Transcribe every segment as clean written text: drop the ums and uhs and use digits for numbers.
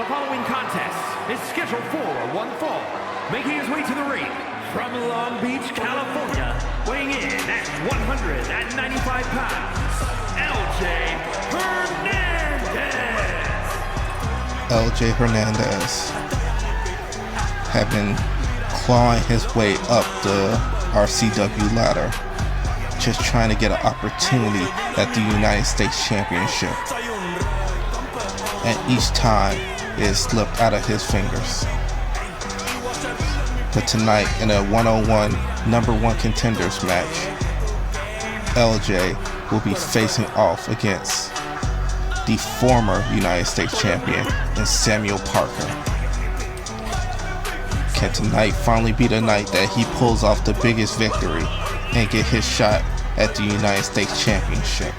The following contest is scheduled for one fall. Making his way to the ring from Long Beach, California, weighing in at 195 pounds, LJ Hernandez. LJ Hernandez had been clawing his way up the RCW ladder, just trying to get an opportunity at the United States Championship. And each time it slipped out of his fingers. But tonight, in a one-on-one number one contenders match, LJ will be facing off against the former United States champion and Samuel Parker. Can tonight finally be the night that he pulls off the biggest victory and get his shot at the United States Championship?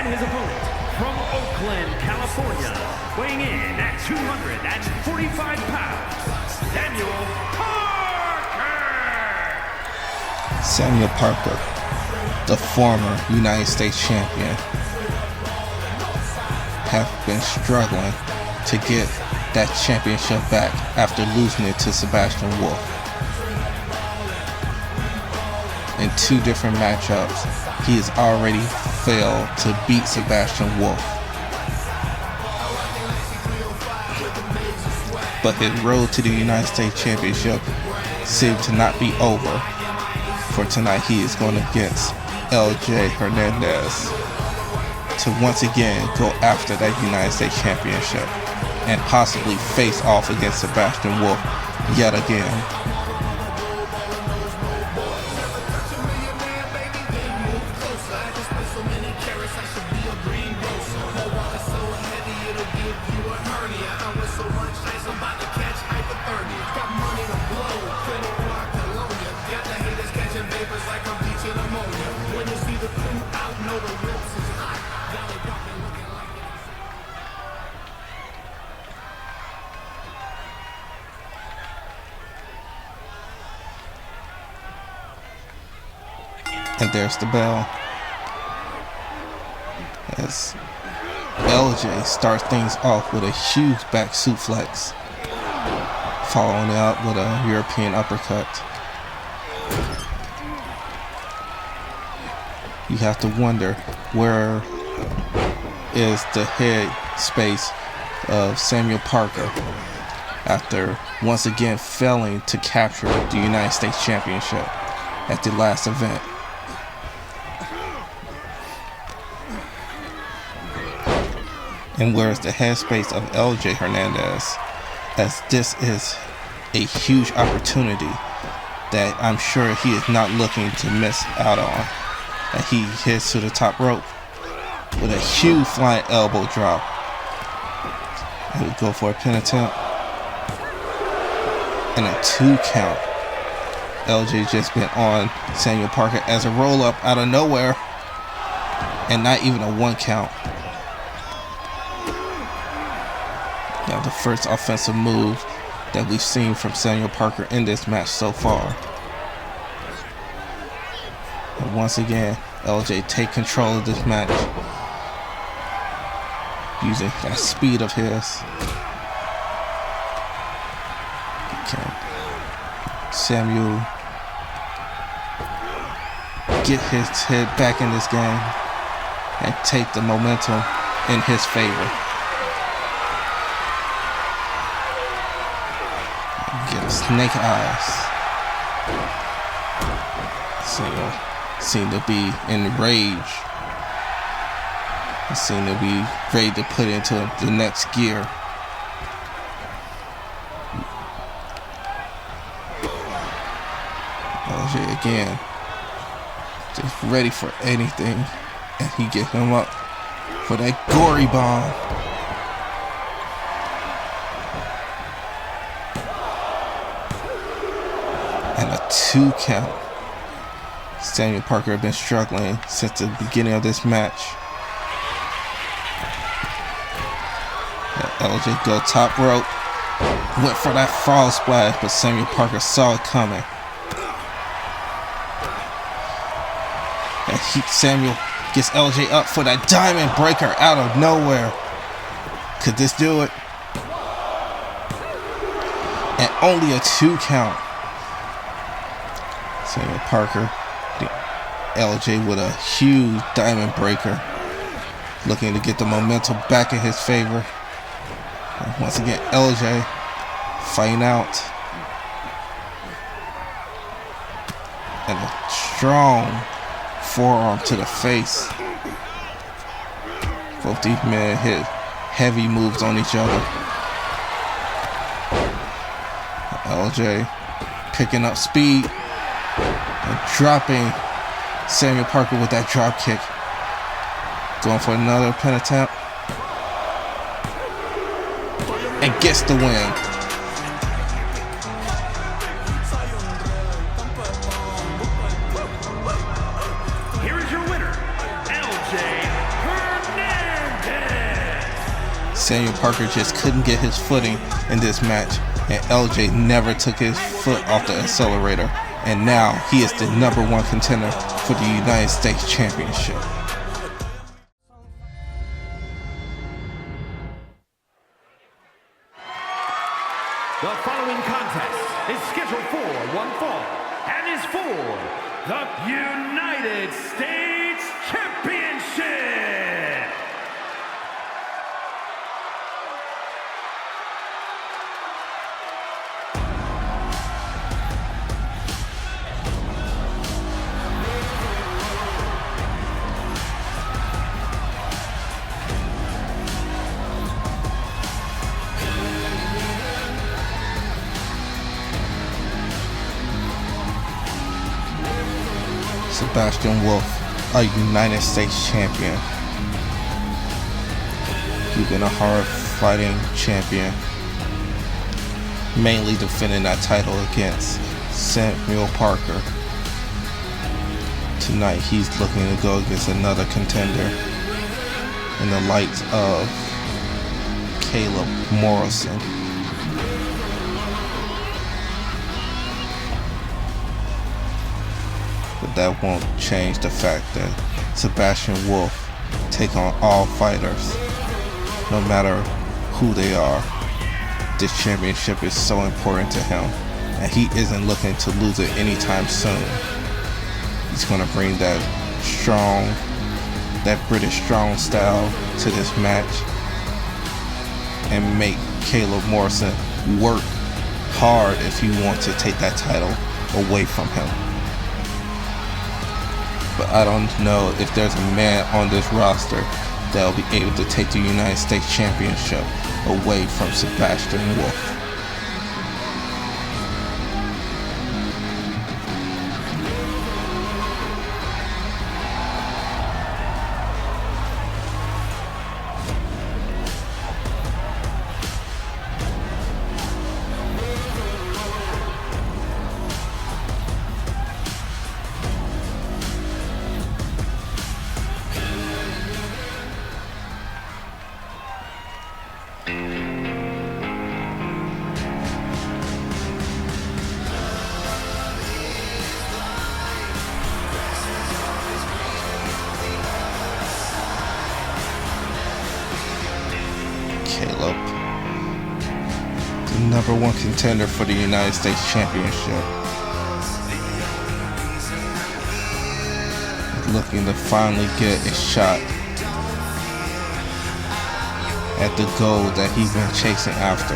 His opponent from Oakland, California, weighing in at 245 pounds, Samuel Parker. Samuel Parker, the former United States champion, have been struggling to get that championship back after losing it to Sebastian Wolf. In two different matchups, he has already failed to beat Sebastian Wolf. But his road to the United States Championship seemed to not be over. For tonight, he is going against LJ Hernandez to once again go after that United States Championship and possibly face off against Sebastian Wolf yet again. And there's the bell as LJ starts things off with a huge back suplex, following it up with a European uppercut. You have to wonder, where is the head space of Samuel Parker after once again failing to capture the United States Championship at the last event? And where's the headspace of LJ Hernandez, as this is a huge opportunity that I'm sure he is not looking to miss out on. And he heads to the top rope with a huge flying elbow drop. He would go for a pin attempt and a 2 count. LJ just been on Samuel Parker as a roll up out of nowhere, and not even a 1 count. Now the first offensive move that we've seen from Samuel Parker in this match so far. And once again, LJ take control of this match using that speed of his. Okay. Samuel get his head back in this game and take the momentum in his favor. Get a snake eyes. Seem to be enraged. Seem to be ready to put into the next gear. LJ again, just ready for anything, and he get him up for that gory bomb. And a 2 count. Samuel Parker had been struggling since the beginning of this match. LJ go top rope, went for that frog splash, but Samuel Parker saw it coming. And Samuel gets LJ up for that diamond breaker out of nowhere. Could this do it? And only a 2 count. Samuel Parker, LJ with a huge diamond breaker, looking to get the momentum back in his favor. And once again, LJ fighting out. And a strong forearm to the face. Both these men hit heavy moves on each other. LJ picking up speed and dropping Samuel Parker with that drop kick. Going for another pin attempt. And gets the win. Here is your winner, LJ Hernandez. Samuel Parker just couldn't get his footing in this match, and LJ never took his foot off the accelerator. And now he is the #1 contender for the United States Championship. The following contest is scheduled for one fall and is for the United States Championship. Sebastian Wolf, a United States champion. He's been a hard-fighting champion, mainly defending that title against Samuel Parker. Tonight, he's looking to go against another contender in the likes of Caleb Morrison. But that won't change the fact that Sebastian Wolf take on all fighters, no matter who they are. This championship is so important to him, and he isn't looking to lose it anytime soon. He's going to bring that British strong style to this match and make Caleb Morrison work hard if he wants to take that title away from him. But I don't know if there's a man on this roster that will be able to take the United States Championship away from Sebastian Wolf. Caleb, the #1 contender for the United States Championship. looking to finally get a shot at the goal that he's been chasing after.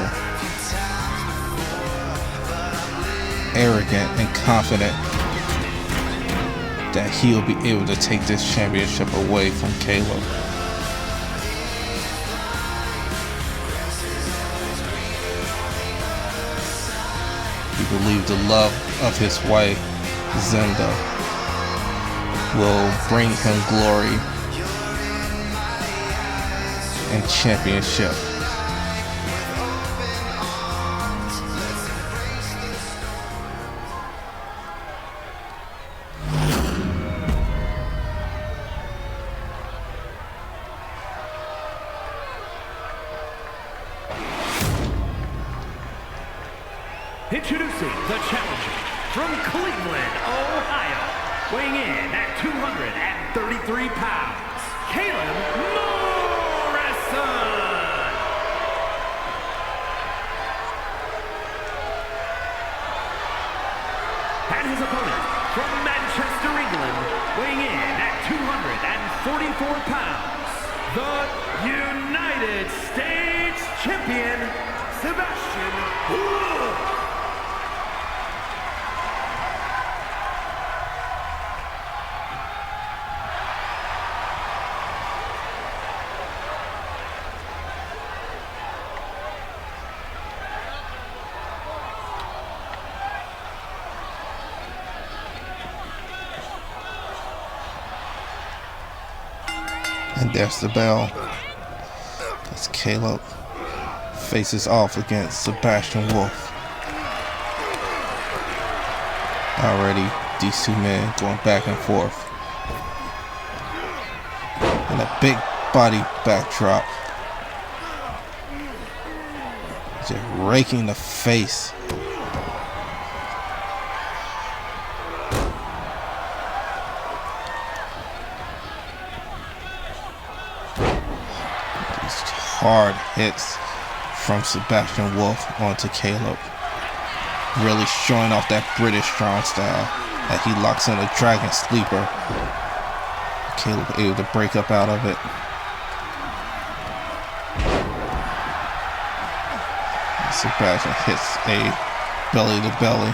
Arrogant and confident that he'll be able to take this championship away from Caleb. He believes the love of his wife, Zenda, will bring him glory and championship. Introducing the challenger from Cleveland, Ohio, weighing in at 233 pounds, Caleb Morrison. And his opponent from Manchester, England, weighing in at 244 pounds, the United States champion, Sebastian Wolf. And there's the bell. As Caleb faces off against Sebastian Wolf. Already these two men going back and forth. And a big body backdrop. Just raking the face. Hard hits from Sebastian Wolf onto Caleb. Really showing off that British strong style that he locks in a dragon sleeper. Caleb able to break up out of it. Sebastian hits a belly to belly.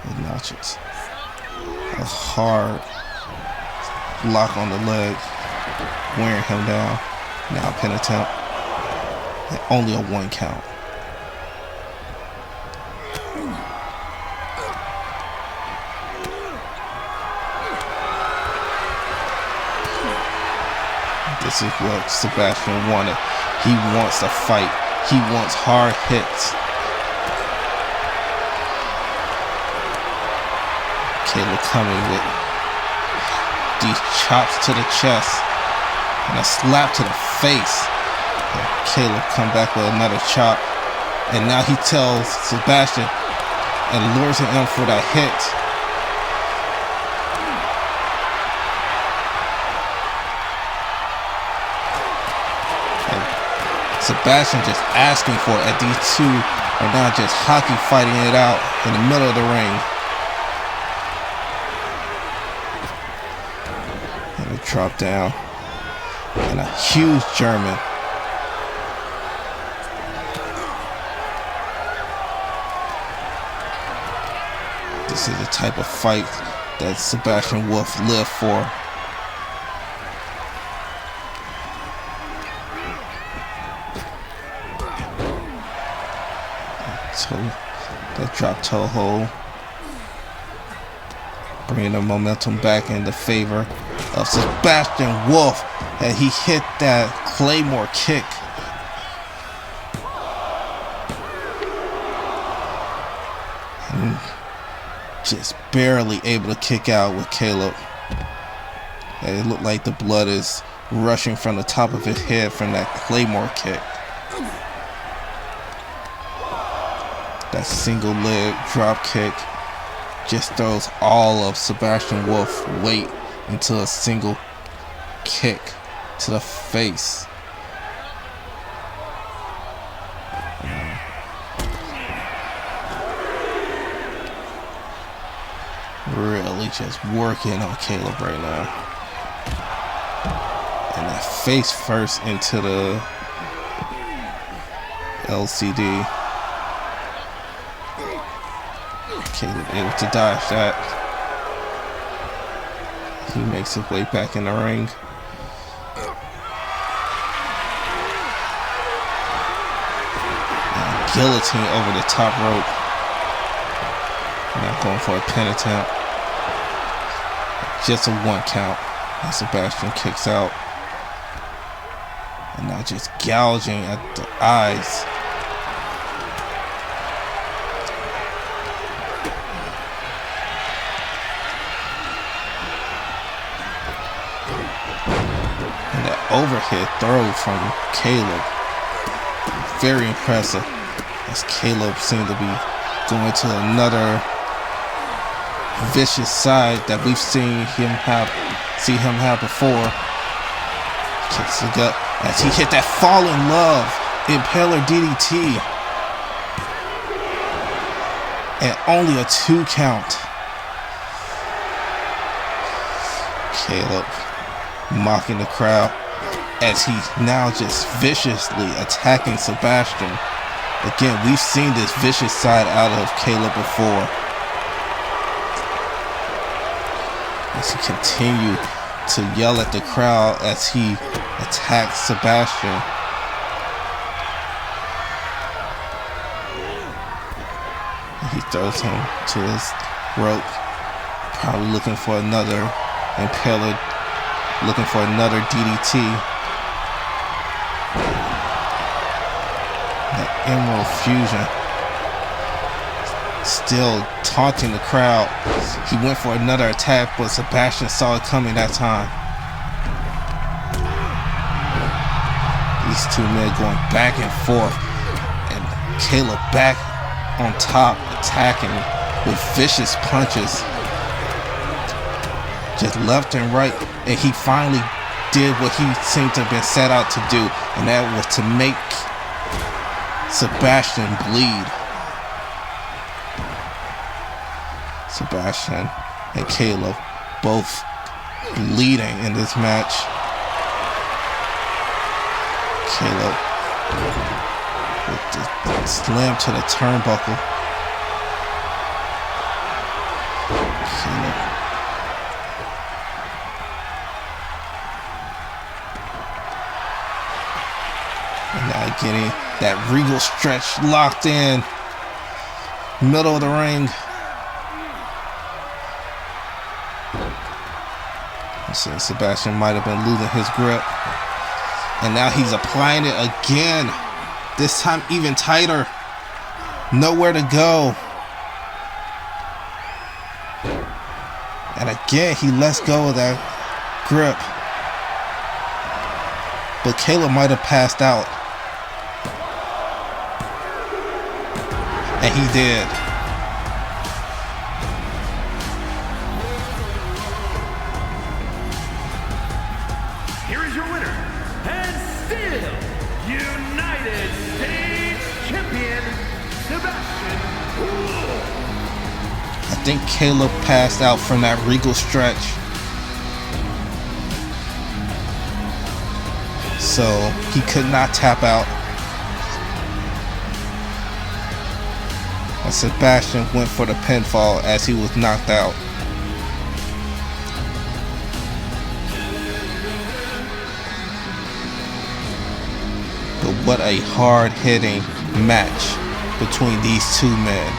And now just a hard lock on the leg, wearing him down. Now pin attempt. And only a 1 count. This is what Sebastian wanted. He wants to fight. He wants hard hits. Caleb coming with these chops to the chest and a slap to the face. And Caleb come back with another chop, and now he tells Sebastian and lures him in for that hit. And Sebastian just asking for it, and these two are now just hockey fighting it out in the middle of the ring. Drop down and a huge German. This is the type of fight that Sebastian Wolf lived for. So that drop toe hold, bringing the momentum back in the favor of Sebastian Wolf, and he hit that Claymore kick. And just barely able to kick out with Caleb. And it looked like the blood is rushing from the top of his head from that Claymore kick. That single leg drop kick just throws all of Sebastian Wolf's weight into a single kick to the face. really just working on Caleb right now. And that face first into the LCD. Caleb able to dodge that. He makes his way back in the ring. And guillotine over the top rope. Now going for a pin attempt. Just a 1 count. And Sebastian kicks out. And now just gouging at the eyes. And that overhead throw from Caleb. Very impressive. As Caleb seemed to be going to another vicious side that we've seen him have before. Kicks the gut as he hit that Fall in Love Impaler DDT. And only a 2 count. Caleb mocking the crowd as he now just viciously attacking Sebastian. Again, we've seen this vicious side out of Caleb before. As he continued to yell at the crowd as he attacks Sebastian. He throws him to his rope, probably looking for another impaler, looking for another DDT. That Emerald Fusion still taunting the crowd. He went for another attack, but Sebastian saw it coming that time. These two men going back and forth, and Caleb back on top, attacking with vicious punches, just left and right. And he finally did what he seemed to have been set out to do, and that was to make Sebastian bleed. Sebastian and Caleb both bleeding in this match. Caleb with the slam to the turnbuckle. Caleb. And now getting that regal stretch locked in. Middle of the ring. Sebastian might have been losing his grip. And now he's applying it again. This time even tighter. Nowhere to go. And again, he lets go of that grip. But Caleb might have passed out. And he did. Here is your winner, and still United States Champion, Sebastian. I think Caleb passed out from that regal stretch. So he could not tap out. And Sebastian went for the pinfall as he was knocked out. But what a hard-hitting match between these two men.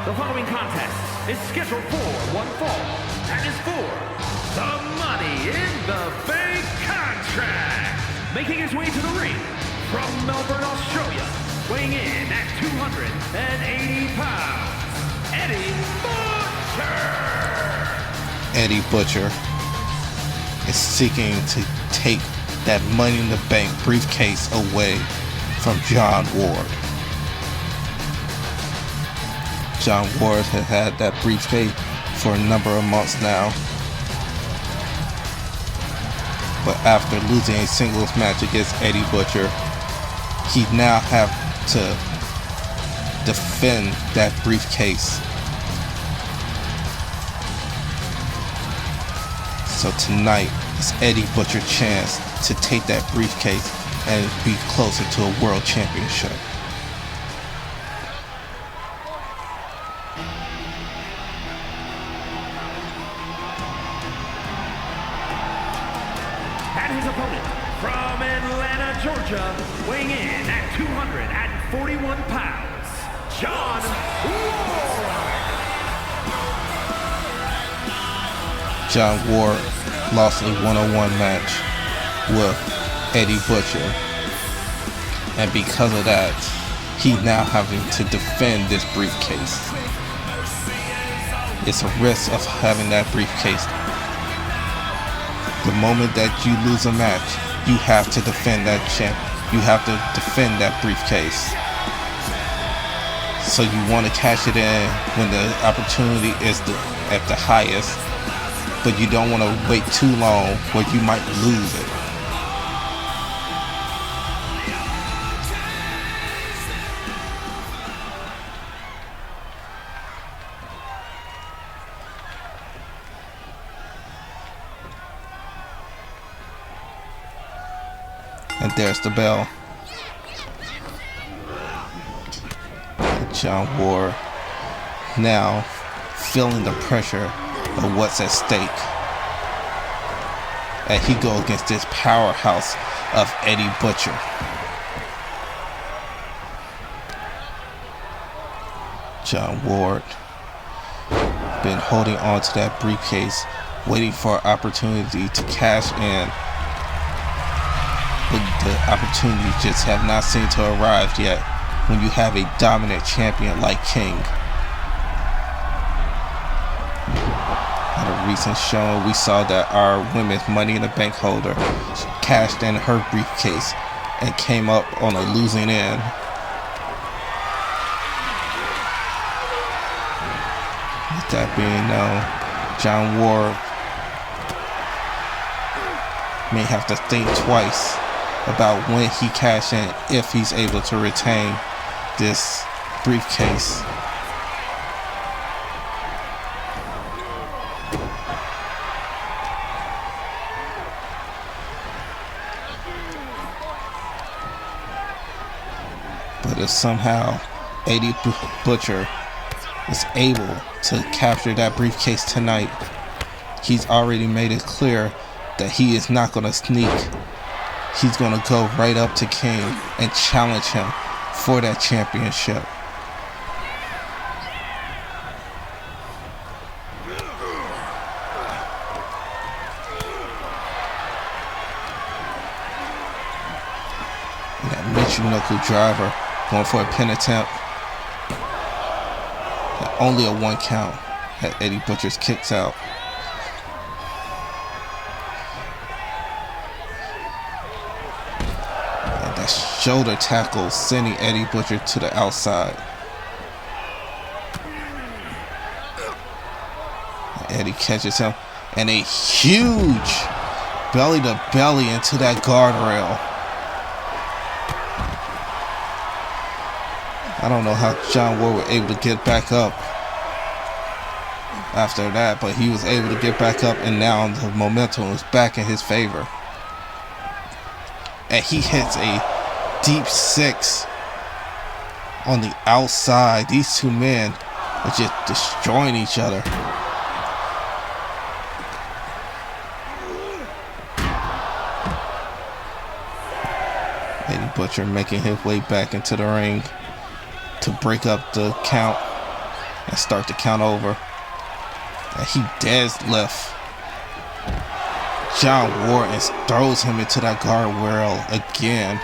The following contest is scheduled for one fall, and is for the Money in the Bank contract. Making his way to the ring from Melbourne, Australia, weighing in at 280 pounds, Eddie Butcher. Eddie Butcher is seeking to take that Money in the Bank briefcase away from John Ward. John Ward has had that briefcase for a number of months now. But after losing a singles match against Eddie Butcher, he now have to defend that briefcase. So tonight is Eddie Butcher's chance to take that briefcase and be closer to a world championship. And his opponent from Atlanta, Georgia, weighing in at 241 pounds, John Ward. John Ward lost a one-on-one match with Eddie Butcher, and because of that, he's now having to defend this briefcase. It's a risk of having that briefcase. The moment that you lose a match, you have to defend that champ. You have to defend that briefcase. So you want to cash it in when the opportunity is at the highest, but you don't want to wait too long where you might lose it. And there's the bell. John Ward now feeling the pressure of what's at stake as he goes against this powerhouse of Eddie Butcher. John Ward been holding on to that briefcase, waiting for an opportunity to cash in. But the opportunities just have not seemed to arrive yet when you have a dominant champion like King. At a recent show, we saw that our women's Money in the Bank holder cashed in her briefcase and came up on a losing end. With that being known, John Ward may have to think twice about when he cashes in, if he's able to retain this briefcase. But if somehow Eddie Butcher is able to capture that briefcase tonight, he's already made it clear that he is not going to sneak. He's going to go right up to King and challenge him for that championship. And that Michinoku driver going for a pin attempt. And only a 1 count as Eddie Butcher's kicks out. Shoulder tackle sending Eddie Butcher to the outside. Eddie catches him and a huge belly to belly into that guardrail. I don't know how John Ward was able to get back up after that, but he was able to get back up, and now the momentum was back in his favor. And he hits a deep 6 on the outside. These two men are just destroying each other. Eddie Butcher making his way back into the ring to break up the count and start the count over. And he deadlifts John Ward and throws him into that guardrail again.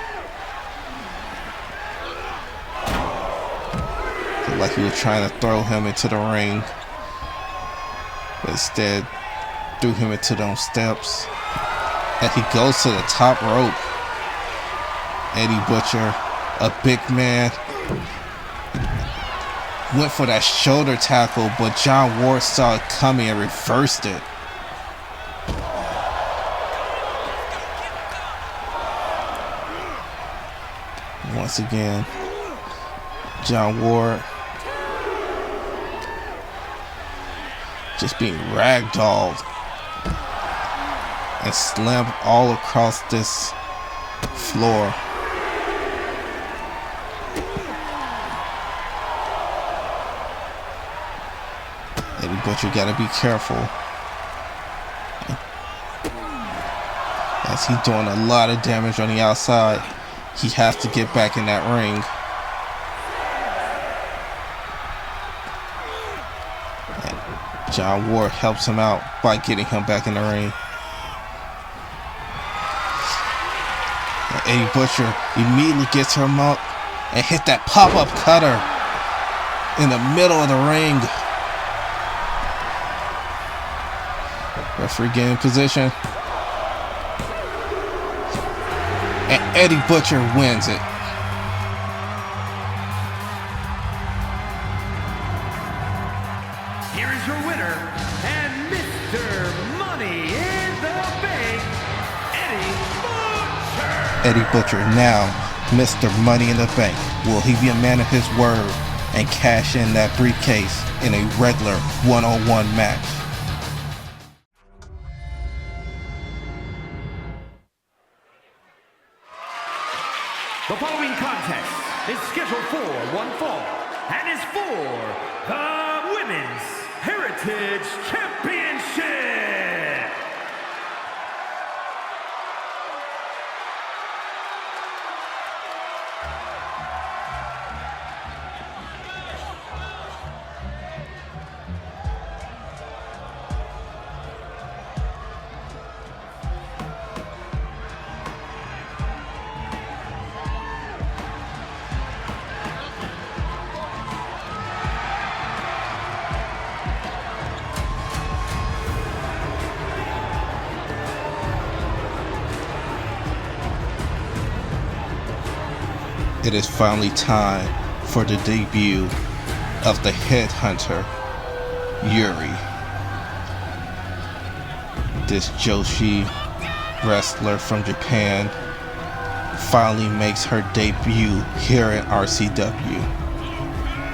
Like he was trying to throw him into the ring, but instead threw him into those steps. And he goes to the top rope. Eddie Butcher, a big man, went for that shoulder tackle, but John Ward saw it coming and reversed it. Once again, John Ward just being ragdolled and slammed all across this floor. Eddie Butcher gotta be careful, as he's doing a lot of damage on the outside. He has to get back in that ring. And John Ward helps him out by getting him back in the ring. And Eddie Butcher immediately gets him up and hit that pop-up cutter in the middle of the ring. Referee getting in position. And Eddie Butcher wins it. Here is your winner and Mr. Money in the Bank, Eddie Butcher. Eddie Butcher now Mr. Money in the Bank. Will he be a man of his word and cash in that briefcase in a regular one-on-one match? The following contest is scheduled for one fall and is for the Women's Heritage Championship. It is finally time for the debut of the headhunter, Yuri. This Joshi wrestler from Japan finally makes her debut here at RCW,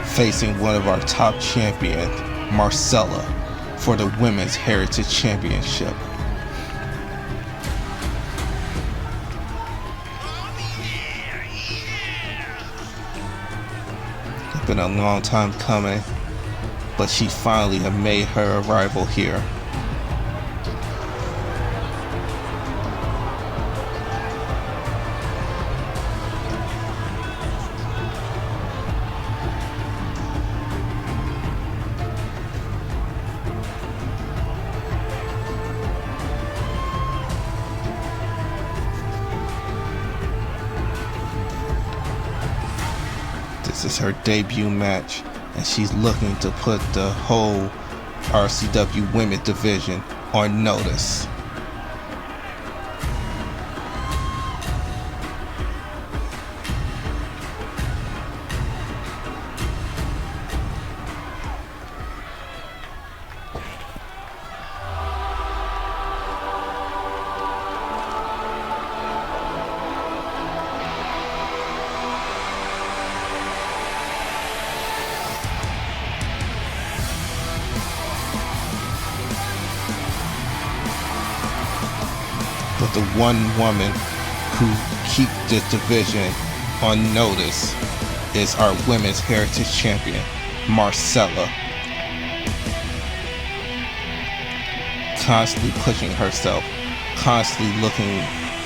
facing one of our top champions, Marcella, for the Women's Heritage Championship. Been a long time coming, but she finally have made her arrival here. This is her debut match, and she's looking to put the whole RCW Women's Division on notice. But the one woman who keeps this division on notice is our Women's Heritage Champion, Marcella. Constantly pushing herself, constantly looking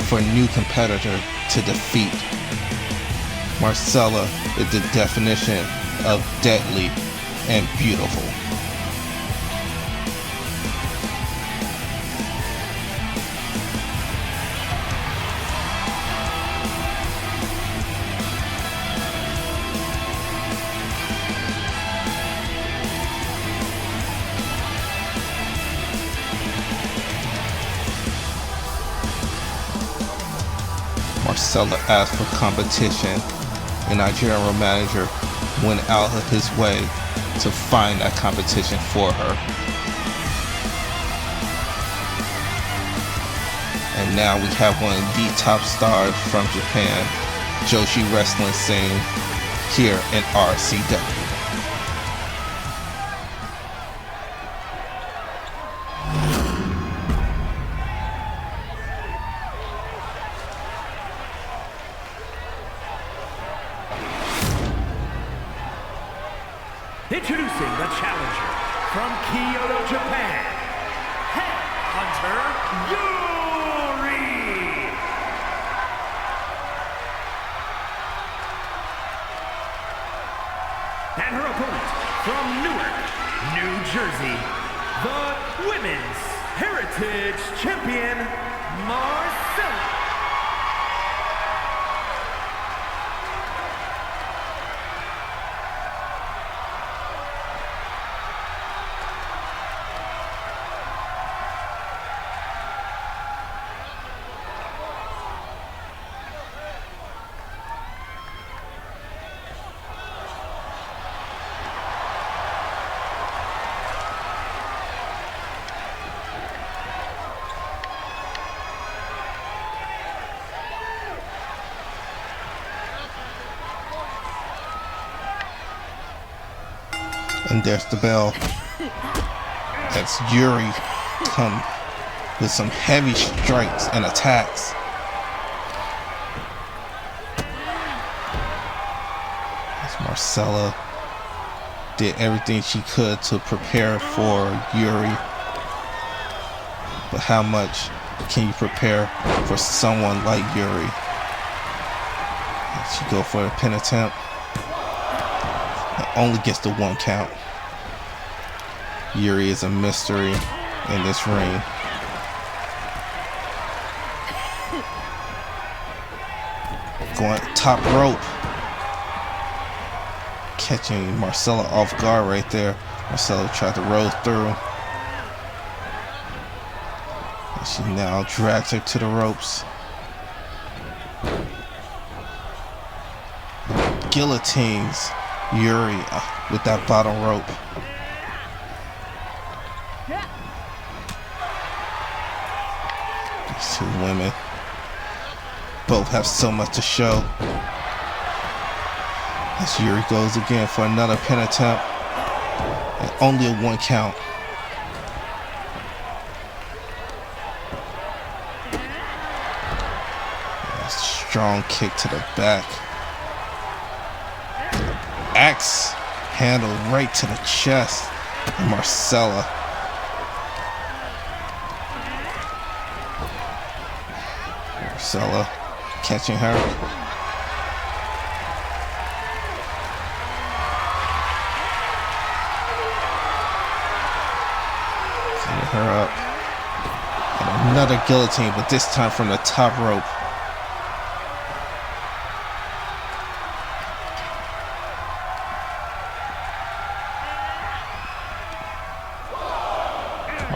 for a new competitor to defeat. Marcella is the definition of deadly and beautiful. Marcella asked for competition, and our general manager went out of his way to find that competition for her. And now we have one of the top stars from Japan, Joshi Wrestling scene, here in RCW. Introducing the challenger from Kyoto, Japan, Headhunter Yuri! And her opponent from Newark, New Jersey, the Women's Heritage Champion, Marcella. And there's the bell. That's Yuri come with some heavy strikes and attacks. As Marcella did everything she could to prepare for Yuri. But how much can you prepare for someone like Yuri? She go for a pin attempt. Only gets the 1 count. Yuri is a mystery in this ring. Going top rope. Catching Marcella off guard right there. Marcella tried to roll through. And she now drags her to the ropes. Guillotines Yuri with that bottom rope. These two women both have so much to show. As Yuri goes again for another pin attempt, and only a 1 count. A strong kick to the back. Axe handle right to the chest. And Marcella. Marcella catching her. Setting her up. And another guillotine, but this time from the top rope.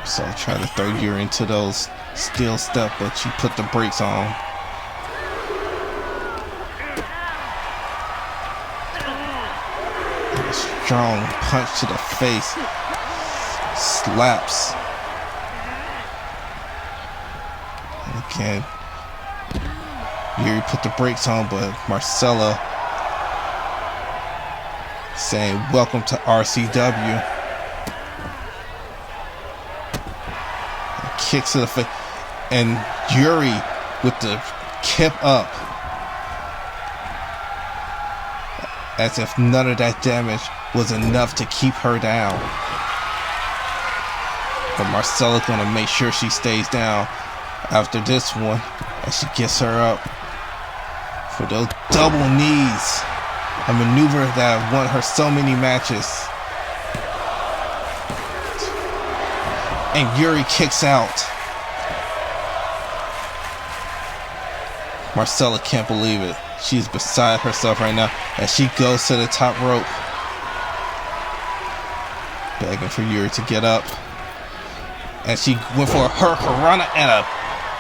So I tried to throw Yuri into those steel steps, but she put the brakes on. And a strong punch to the face. Slaps. And again, Yuri put the brakes on, but Marcella saying, "Welcome to RCW." Kicks to the face, and Yuri with the kip up, as if none of that damage was enough to keep her down. But Marcella's gonna make sure she stays down after this one, as she gets her up for those double knees, a maneuver that won her so many matches. And Yuri kicks out. Marcella can't believe it. She's beside herself right now as she goes to the top rope. Begging for Yuri to get up. And she went for a hurricanrana and a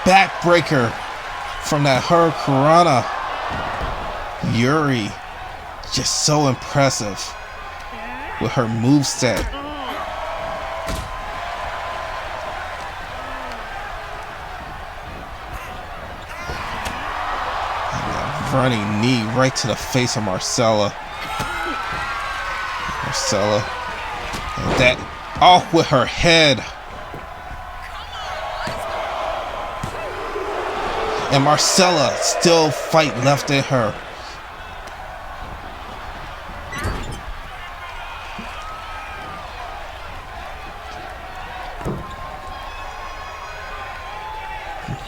backbreaker from that Hurricanrana. Yuri, just so impressive with her moveset. And that running knee right to the face of Marcella. And that off with her head. And Marcella still fight left in her.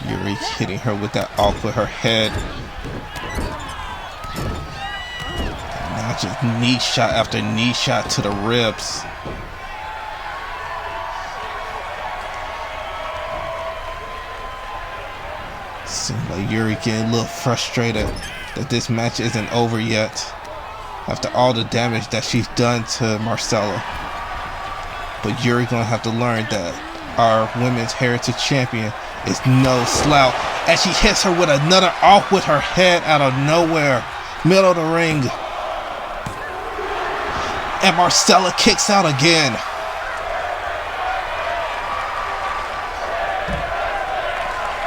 Yuri hitting her with that off with her head. And now just knee shot after knee shot to the ribs. Seems like Yuri getting a little frustrated that this match isn't over yet after all the damage that she's done to Marcella. But Yuri gonna have to learn that our women's heritage champion is no slouch as she hits her with another off with her head out of nowhere, middle of the ring. And Marcella kicks out again.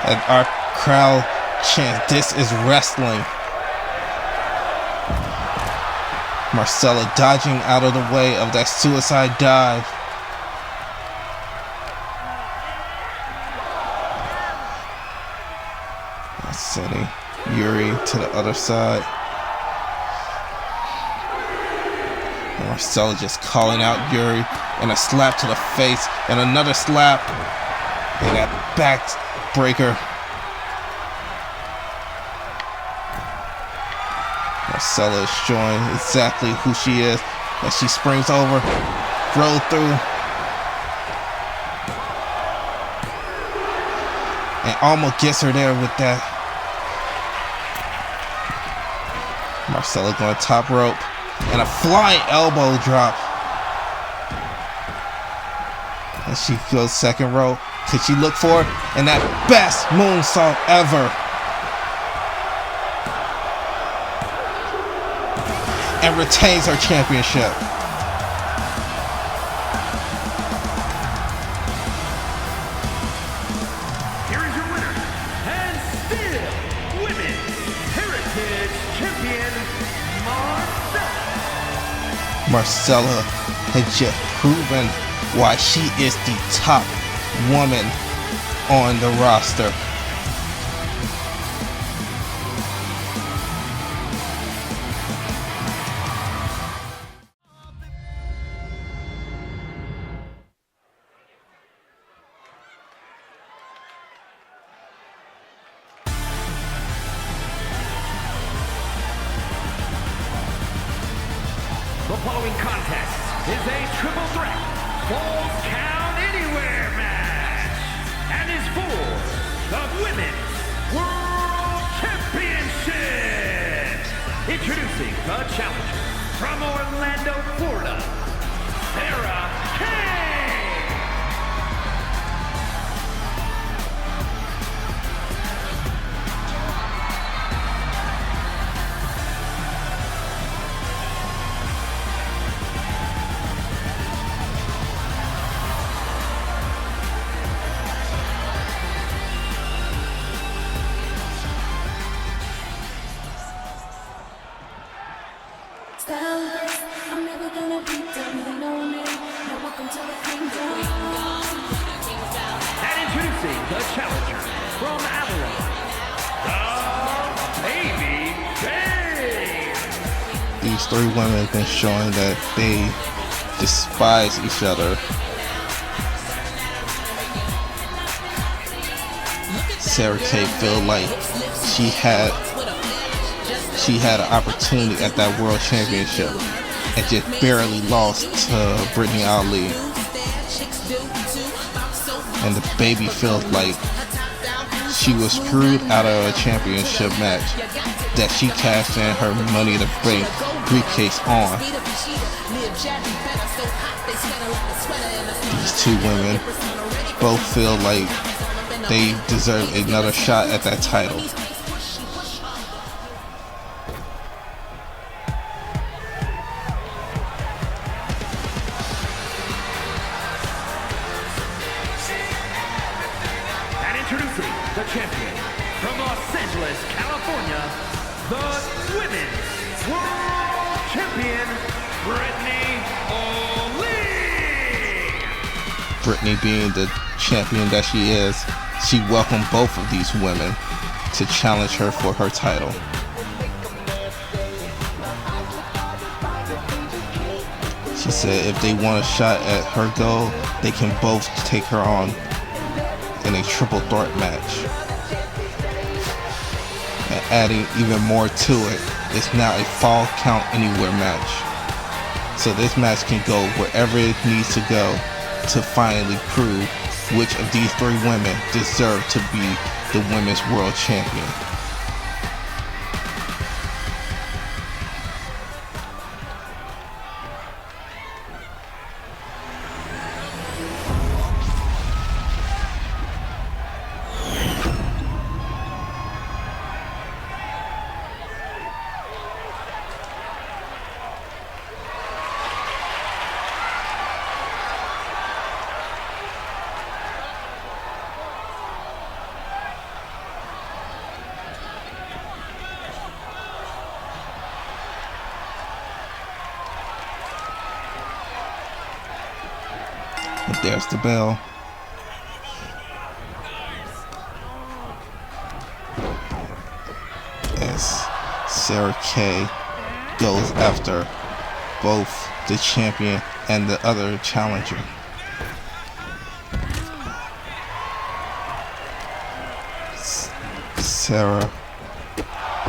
And our crowd chants, "This is wrestling." Marcella dodging out of the way of that suicide dive. Sending Yuri to the other side. And Marcella just calling out Yuri, and a slap to the face, and another slap, and that back breaker. Marcella is showing exactly who she is as she springs over, roll through, and almost gets her there with that. Marcella going top rope, and a flying elbow drop. And she goes second rope. Could she look for it? And that best moonsault ever. And retains her championship. Here is your winner, and still Women's Heritage Champion, Marcella has just proven why she is the top woman on the roster. The following contest is a triple threat Falls Count Anywhere match and is for the Women's World Championship. Introducing the challenger from Orlando, Florida, Sarah Kane. I'm never gonna be done, you know me. Now welcome to the kingdom. And introducing the challenger from Avalon, the Baby Babe. These three women have been showing that they despise each other. Sarah Kay felt like she had an opportunity at that world championship and just barely lost to Brittany Ali. And the baby felt like she was screwed out of a championship match that she cashed in her Money in the Bank briefcase on. These two women both feel like they deserve another shot at that title. champion, from Los Angeles, California, the Women's World Champion, Brittany O'Lee! Brittany, being the champion that she is, she welcomed both of these women to challenge her for her title. She said if they want a shot at her goal, they can both take her on in a triple threat match. And adding even more to it, it's now a fall count anywhere match. So this match can go wherever it needs to go to finally prove which of these three women deserve to be the Women's World Champion. And there's the bell. As Sarah Kay goes after both the champion and the other challenger. Sarah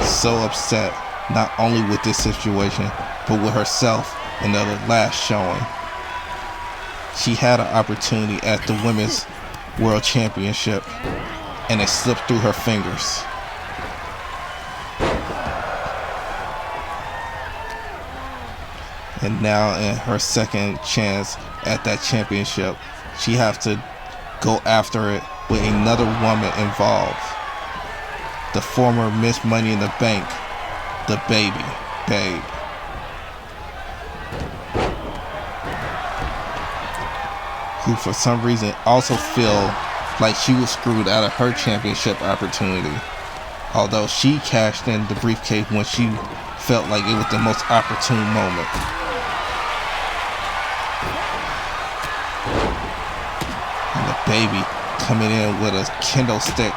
so upset not only with this situation but with herself in the last showing. She had an opportunity at the Women's World Championship and it slipped through her fingers. And now in her second chance at that championship, she has to go after it with another woman involved. The former Miss Money in the Bank, the Babe. Who for some reason also feel like she was screwed out of her championship opportunity. Although she cashed in the briefcase when she felt like it was the most opportune moment. And the Baby coming in with a kendo stick.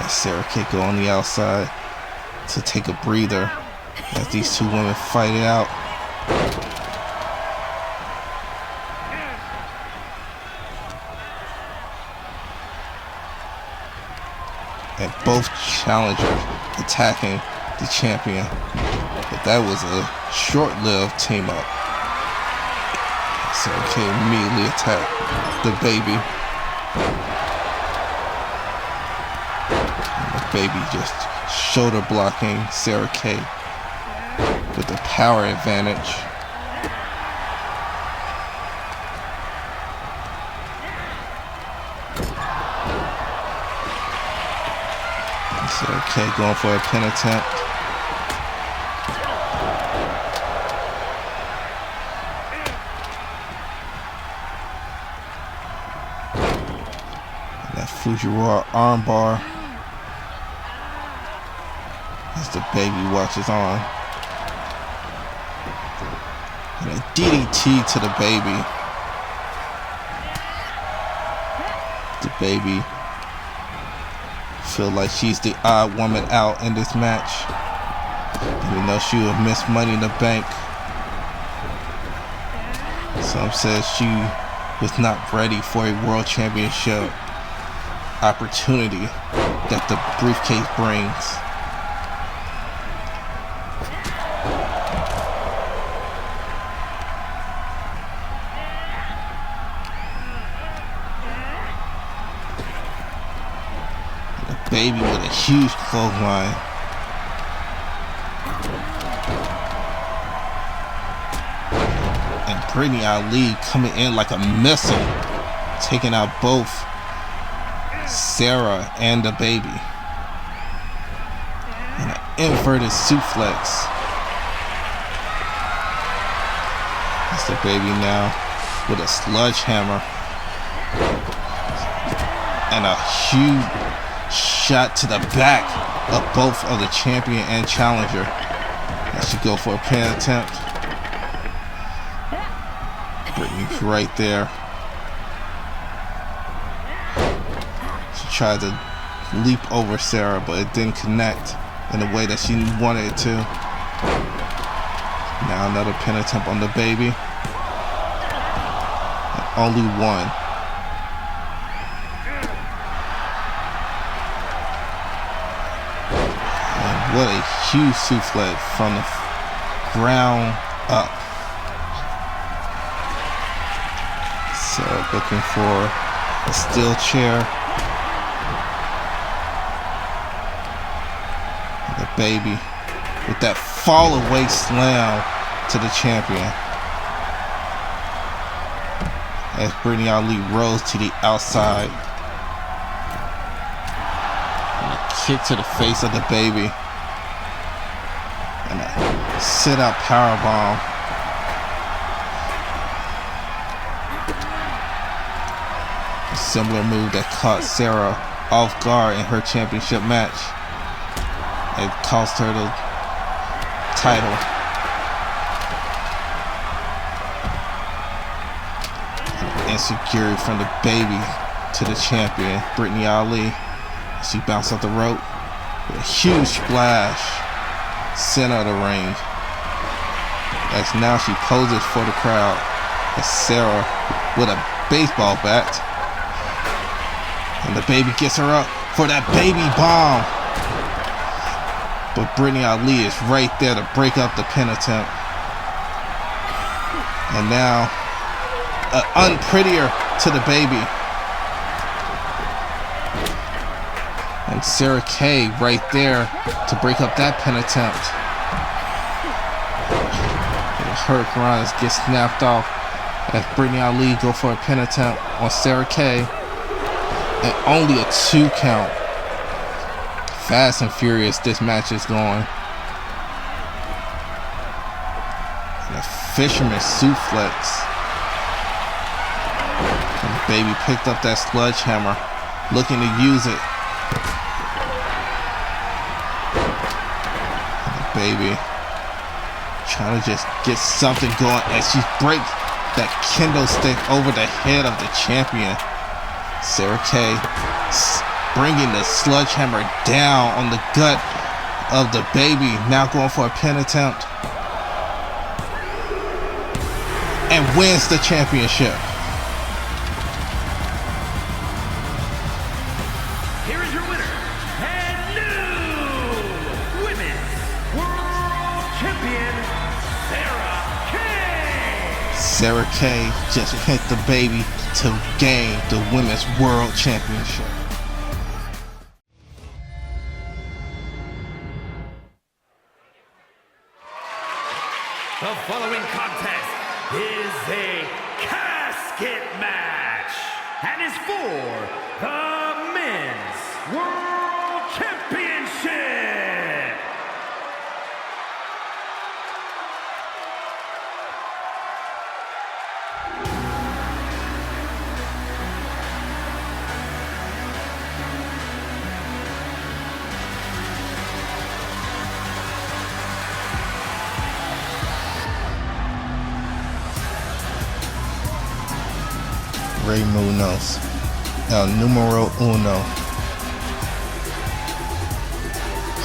Sarah Kay go on the outside to take a breather as these two women fight it out. And both challengers attacking the champion. But that was a short-lived team up. Sarah Kay immediately attacked the Baby. Baby just shoulder blocking Sarah Kay with the power advantage. Sarah Kay going for a pin attempt. And that Fujiwara armbar. As the Baby watches on. And a DDT to the Baby. The Baby feel like she's the odd woman out in this match. Even though she would miss Money in the Bank. Some says she was not ready for a world championship opportunity that the briefcase brings. Baby with a huge clothesline. And Brittany Ali coming in like a missile, taking out both Sarah and the Baby. And an inverted suplex It's the baby now with a sledgehammer and a huge shot to the back of both of the champion and challenger. As she go for a pin attempt. Brittany's right there. She tried to leap over Sarah, but it didn't connect in the way that she wanted it to. Now another pin attempt on the baby. And only one. And what a huge souffle from the ground up. Sarah looking for a steel chair. And the baby with that fall away slam to the champion. As Brittany Ali rose to the outside. And a kick to the face of the baby. And a sit-out powerbomb. A similar move that caught Sarah off guard in her championship match. It cost her the title. Insecurity from the baby to the champion, Brittany Ali. She bounced off the rope with a huge splash, center of the ring. As now she poses for the crowd as Sarah with a baseball bat. And the baby gets her up for that baby bomb. But Brittany Ali is right there to break up the pin attempt. And now, unprettier to the baby. And Sarah Kay right there to break up that pin attempt. And Hurricanrana gets snapped off as Brittany Ali go for a pin attempt on Sarah Kay. And only a 2 count. Fast and furious this match is going. And a fisherman suplex. And the baby picked up that sledgehammer, looking to use it. And the baby trying to just get something going as she breaks that kendo stick over the head of the champion. Sarah Kay bringing the sledgehammer down on the gut of the baby. Now going for a pin attempt. And wins the championship. Here is your winner and new Women's World Champion, Sarah Kay. Sarah Kay just picked the baby to gain the Women's World Championship. The following contest is a casket match and is for the Men's World Championship. Rey Munoz, el numero uno.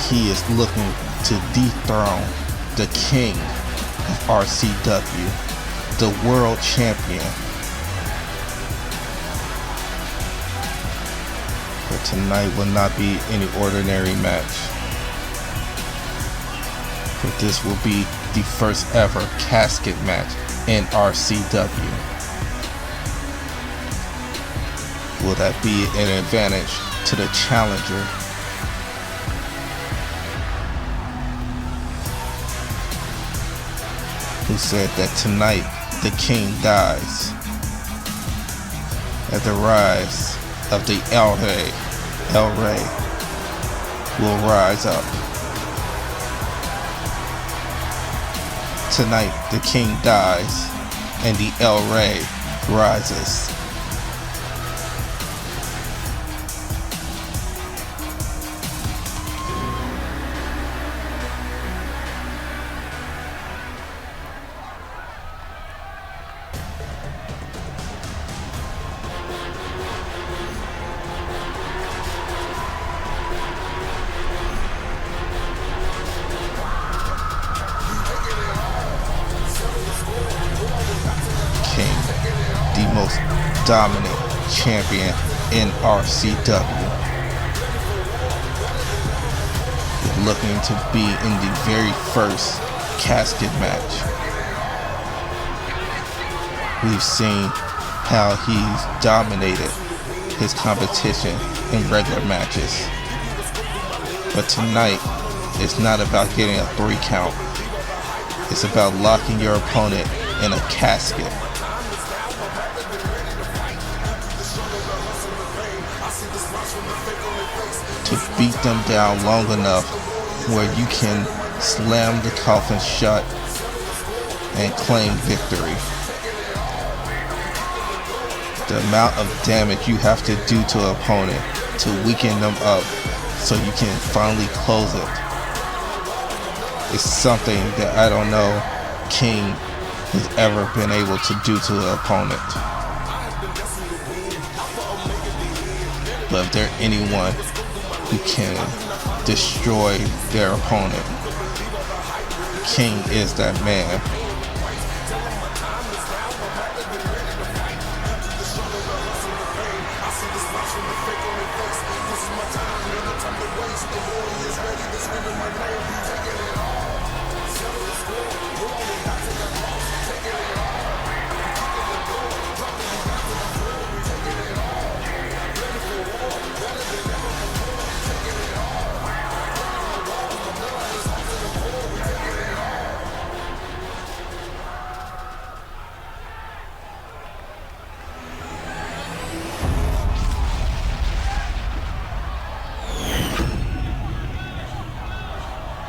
He is looking to dethrone the king of RCW, the world champion. But tonight will not be any ordinary match. But this will be the first ever casket match in RCW. Will that be an advantage to the challenger? Who said that tonight the king dies? At the rise of the El Rey will rise up. Tonight the king dies and the El Rey rises. The most dominant champion in RCW, is looking to be in the very first casket match. We've seen how he's dominated his competition in regular matches, but tonight it's not about getting a 3 count. It's about locking your opponent in a casket. To beat them down long enough where you can slam the coffin shut and claim victory. The amount of damage you have to do to an opponent to weaken them up so you can finally close it is something that I don't know King has ever been able to do to an opponent. But if there's anyone who can destroy their opponent, King is that man.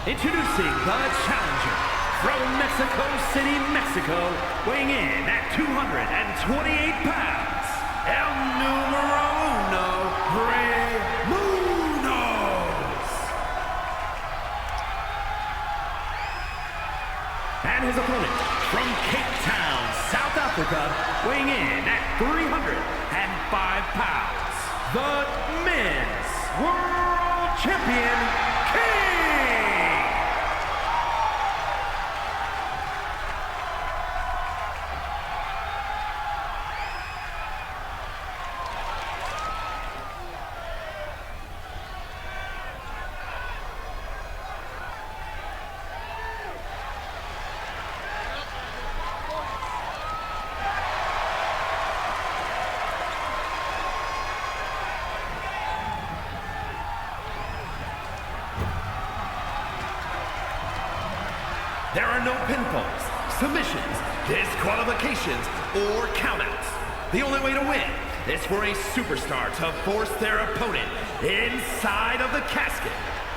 Introducing the challenger from Mexico City, Mexico, weighing in at 228 pounds, El Numero Uno, Rey Munoz. And his opponent from Cape Town, South Africa, weighing in at 305 pounds, the men's world champion, King. There are no pinfalls, submissions, disqualifications, or countouts. The only way to win is for a superstar to force their opponent inside of the casket.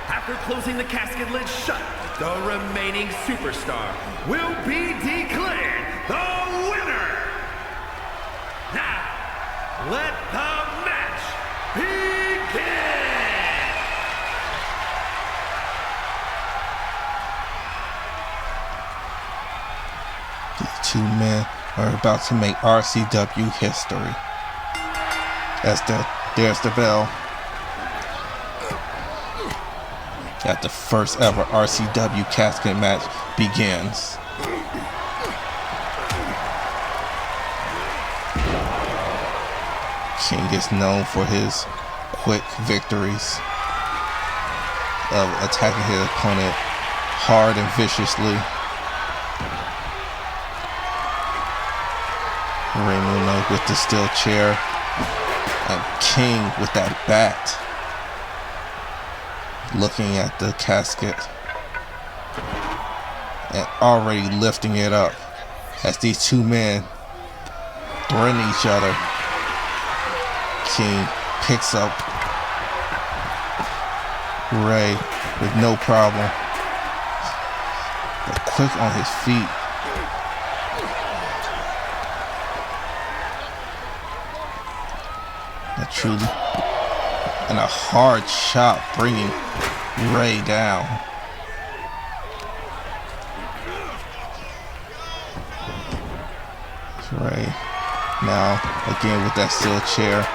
After closing the casket lid shut, the remaining superstar will be declared the winner. Now, let the match begin. These two men are about to make RCW history. There's the bell. That the first ever RCW casket match begins. King is known for his quick victories of attacking his opponent hard and viciously. Rey Munoz with the steel chair, and King with that bat, looking at the casket and already lifting it up as these two men threaten each other. King picks up Rey with no problem, but quick on his feet. truly. And a hard shot bringing Ray down. Ray now again with that steel chair.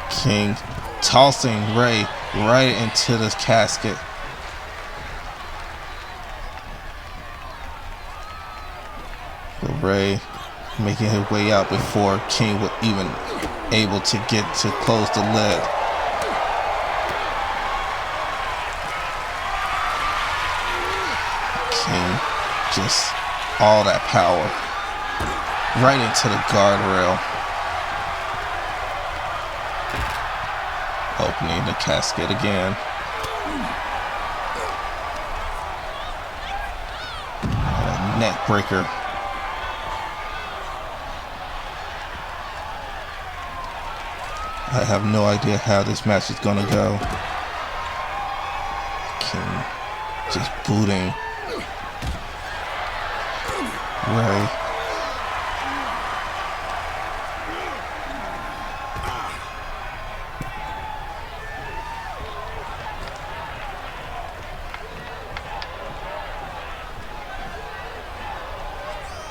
King tossing Ray right into the casket. But Ray making his way out before King was even able to get to close the lid. King just all that power right into the guardrail, opening the casket again. Neck breaker. I have no idea how this match is gonna go. King just booting Ray.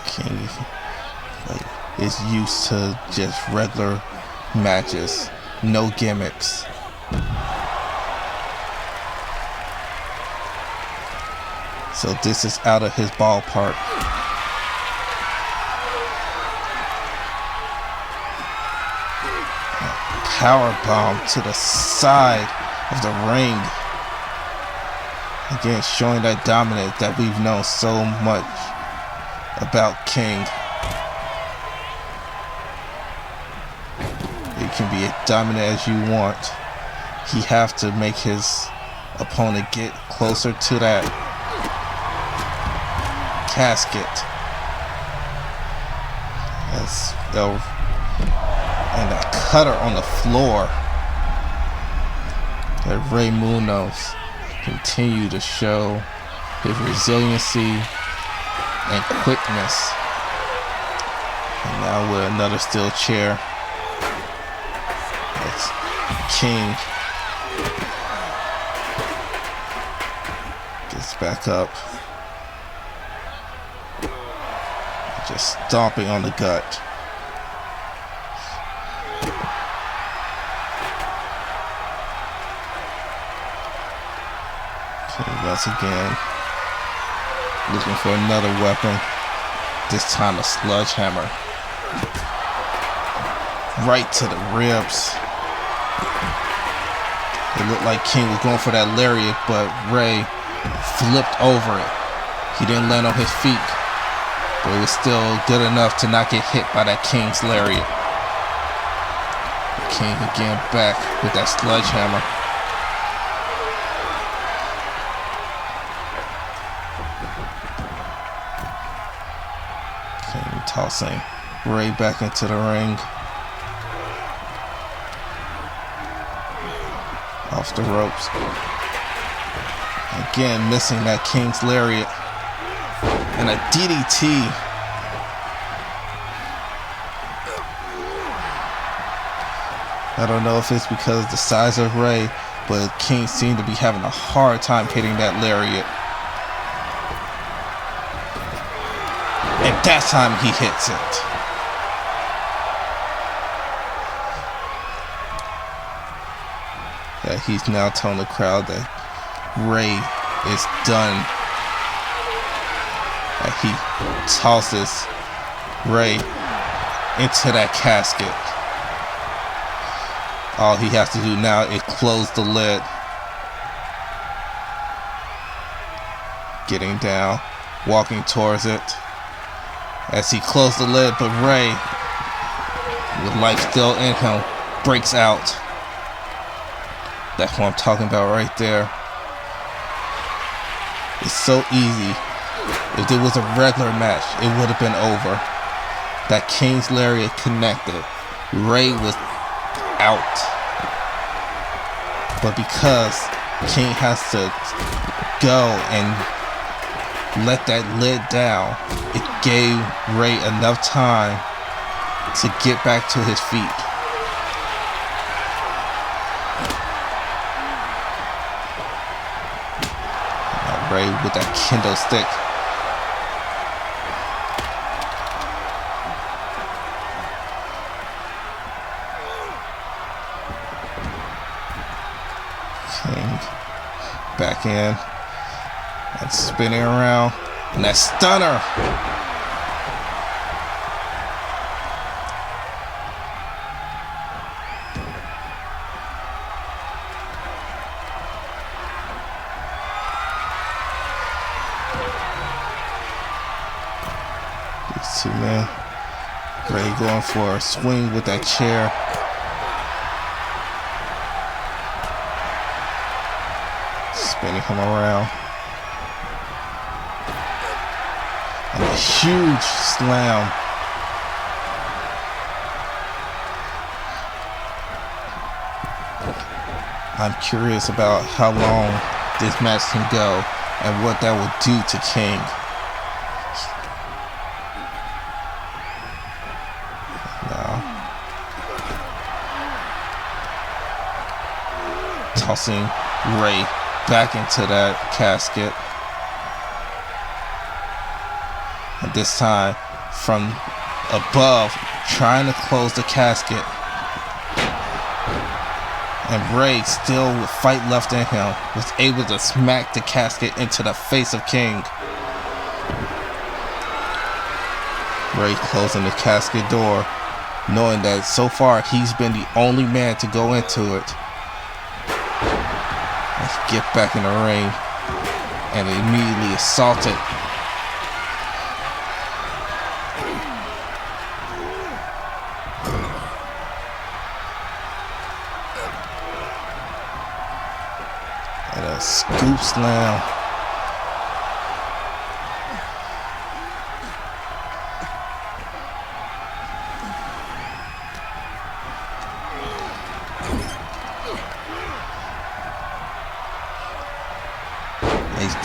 King is used to just regular matches, no gimmicks. So this is out of his ballpark. Power bomb to the side of the ring. Again, showing that dominance that we've known so much about King. It can be as dominant as you want. He have to make his opponent get closer to that casket. And that cutter on the floor. That Ray Munoz continue to show his resiliency and quickness. And now with another steel chair. That's King gets back up. Just stomping on the gut. Once again, looking for another weapon, this time a sledgehammer. Right to the ribs. It looked like King was going for that lariat, but Ray flipped over it. He didn't land on his feet, but it was still good enough to not get hit by that King's lariat. King again back with that sledgehammer. Tossing Ray back into the ring. Off the ropes. Again, missing that King's lariat. And a DDT. I don't know if it's because of the size of Ray, but King seemed to be having a hard time hitting that lariat. And that time he hits it. That he's now telling the crowd that Ray is done. That he tosses Ray into that casket. All he has to do now is close the lid. Getting down, walking towards it. As he closed the lid, but Ray, with life still in him, breaks out. That's what I'm talking about right there. It's so easy. If it was a regular match, it would have been over. That King's lariat connected. Ray was out. But because King has to go and let that lid down, it gave Ray enough time to get back to his feet. Ray with that kendo stick. King back in and spinning around, and that stunner. These two men. Ray going for a swing with that chair. Spinning him around. And a huge slam. I'm curious about how long this match can go and what that will do to King. Now, tossing Ray back into that casket, and this time from above, trying to close the casket, and Ray, still with fight left in him, was able to smack the casket into the face of King. Ray closing the casket door, knowing that so far he's been the only man to go into it. Get back in the ring and immediately assaulted. And a scoop slam.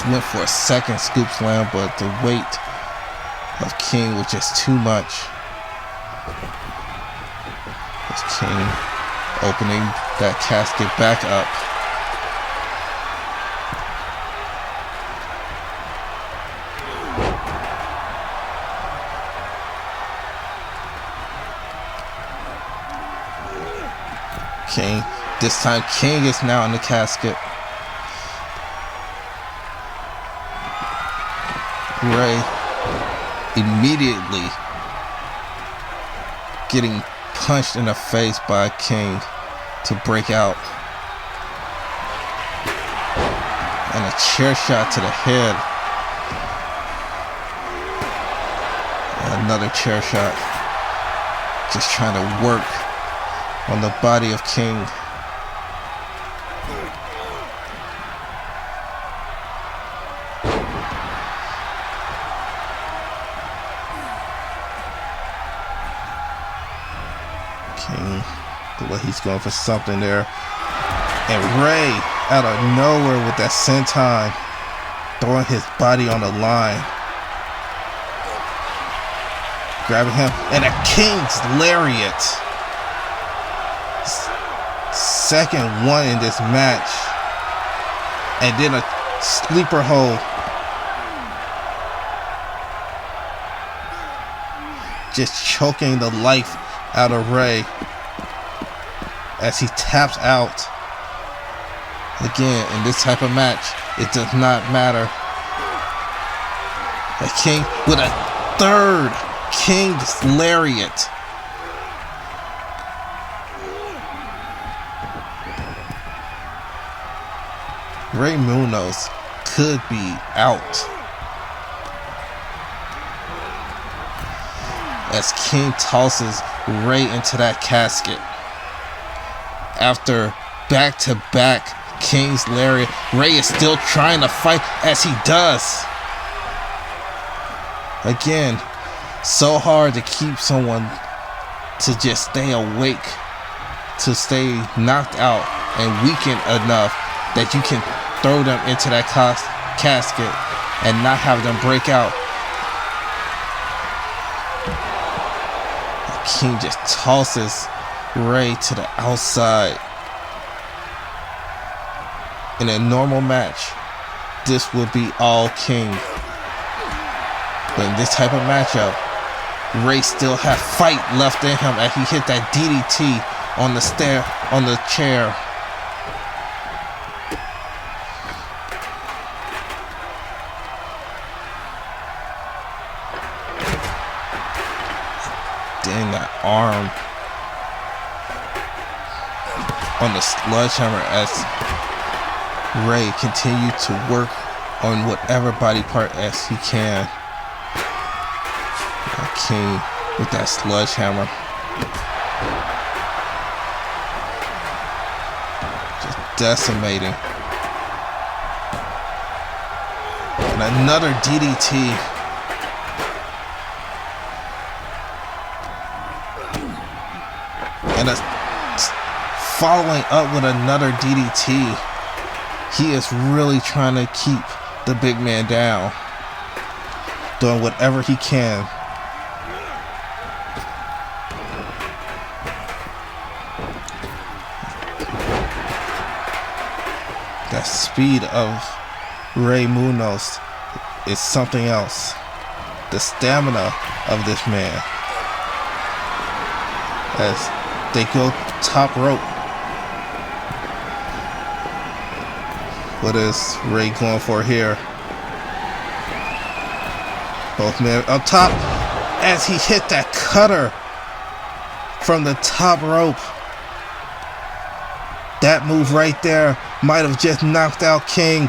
He went for a second scoop slam, but the weight of King was just too much. As King opening that casket back up. King, this time King is now in the casket. Ray immediately getting punched in the face by King to break out. And a chair shot to the head. And another chair shot. Just trying to work on the body of King. King, but he's going for something there. And Ray, out of nowhere with that senton, throwing his body on the line. Grabbing him, and a King's lariat. Second one in this match. And then a sleeper hold. Just choking the life out of Ray as he taps out. Again, in this type of match, it does not matter. A King with a third King's lariat. Ray Munoz could be out. As King tosses Ray into that casket. After back-to-back King's lariat, Ray is still trying to fight as he does. Again, so hard to keep someone to just stay awake, to stay knocked out and weakened enough that you can throw them into that casket and not have them break out. King just tosses Ray to the outside. In a normal match, this would be all King. But in this type of matchup, Ray still had fight left in him as he hit that DDT on the chair. Then that arm on the sledgehammer as Ray continued to work on whatever body part as he can. King with that sledgehammer. Just decimating. And another DDT. And following up with another DDT. He is really trying to keep the big man down. Doing whatever he can. That speed of Rey Munoz is something else. The stamina of this man. As they go top rope. What is Ray going for here? Both men up top as he hit that cutter from the top rope. That move right there might have just knocked out King.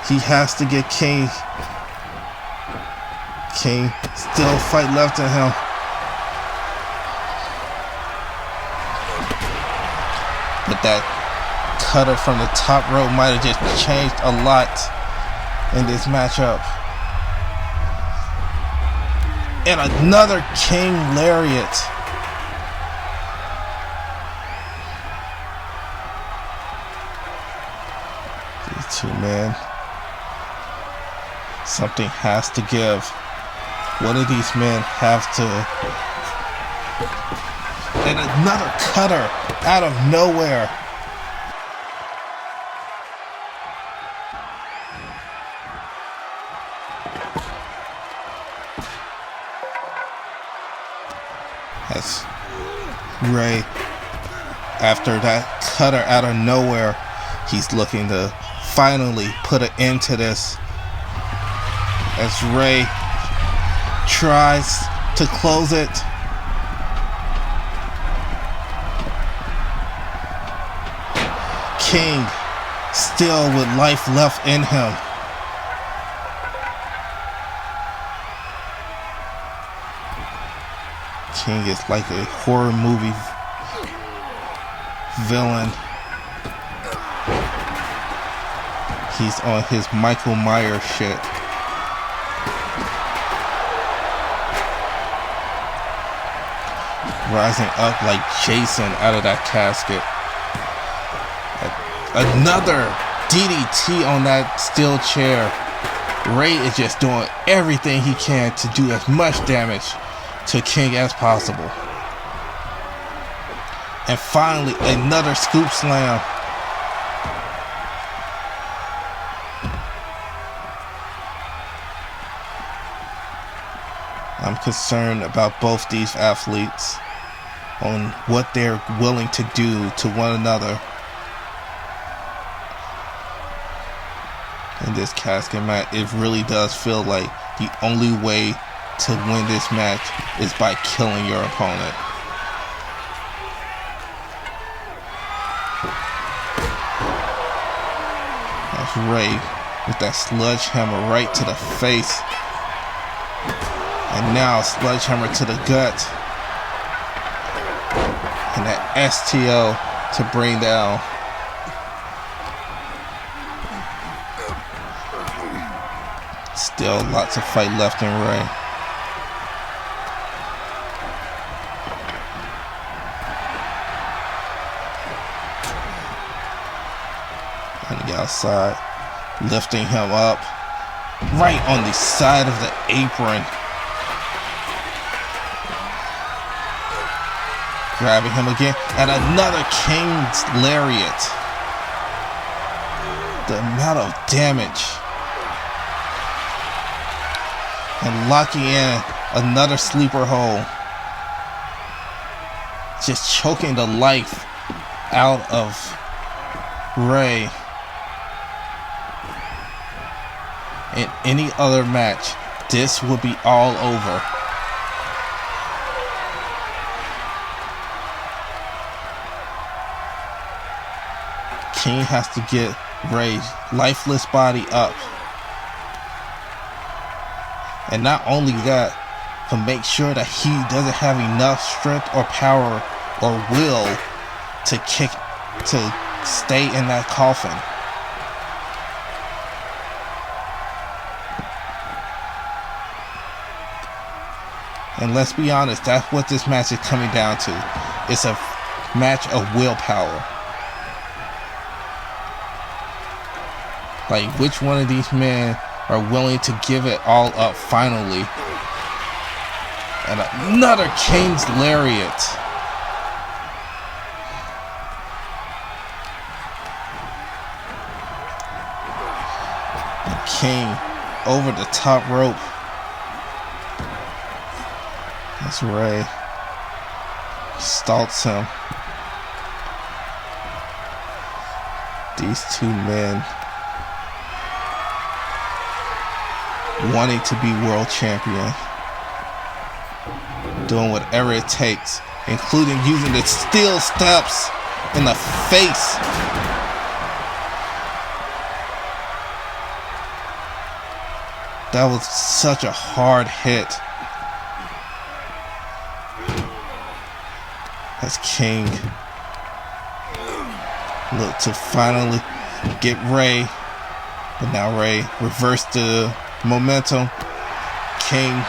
He has to get King. King still fight left in him. But that cutter from the top rope might have just changed a lot in this matchup. And another King lariat. These two men. Something has to give. One of these men have to. And another cutter out of nowhere. As Ray, after that cutter out of nowhere, he's looking to finally put an end to this. As Ray tries to close it. King still with life left in him. King is like a horror movie villain. He's on his Michael Myers shit. Rising up like Jason out of that casket. Another DDT on that steel chair. Ray is just doing everything he can to do as much damage to King as possible. And finally, another scoop slam. I'm concerned about both these athletes on what they're willing to do to one another in this casket match. It really does feel like the only way to win this match is by killing your opponent. That's Ray with that sledgehammer right to the face. And now sledgehammer to the gut. And that STO to bring down. Still lots of fight left in Ray. On the outside, lifting him up right on the side of the apron. Grabbing him again. And another King's Lariat. The amount of damage. And locking in another sleeper hold. Just choking the life out of Rey. In any other match, this would be all over. King has to get Rey's lifeless body up. And not only that, but make sure that he doesn't have enough strength or power or will to stay in that coffin. And let's be honest, that's what this match is coming down to. It's a match of willpower. Like, which one of these men are willing to give it all up finally? And another King's Lariat. The King over the top rope. That's Rey. Stalks him. These two men wanting to be world champion, doing whatever it takes, including using the steel steps in the face. That was such a hard hit. As King look to finally get Rey, but now Rey reversed the momentum. King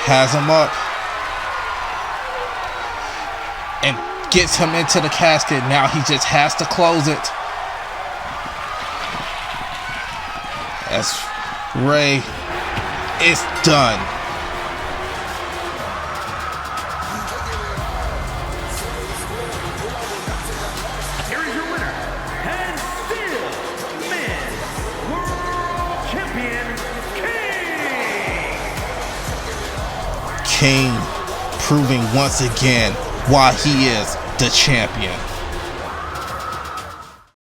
has him up and gets him into the casket. Now he just has to close it. As Rey is done. Here is your winner, and still men's world champion, King. King proving once again why he is the champion.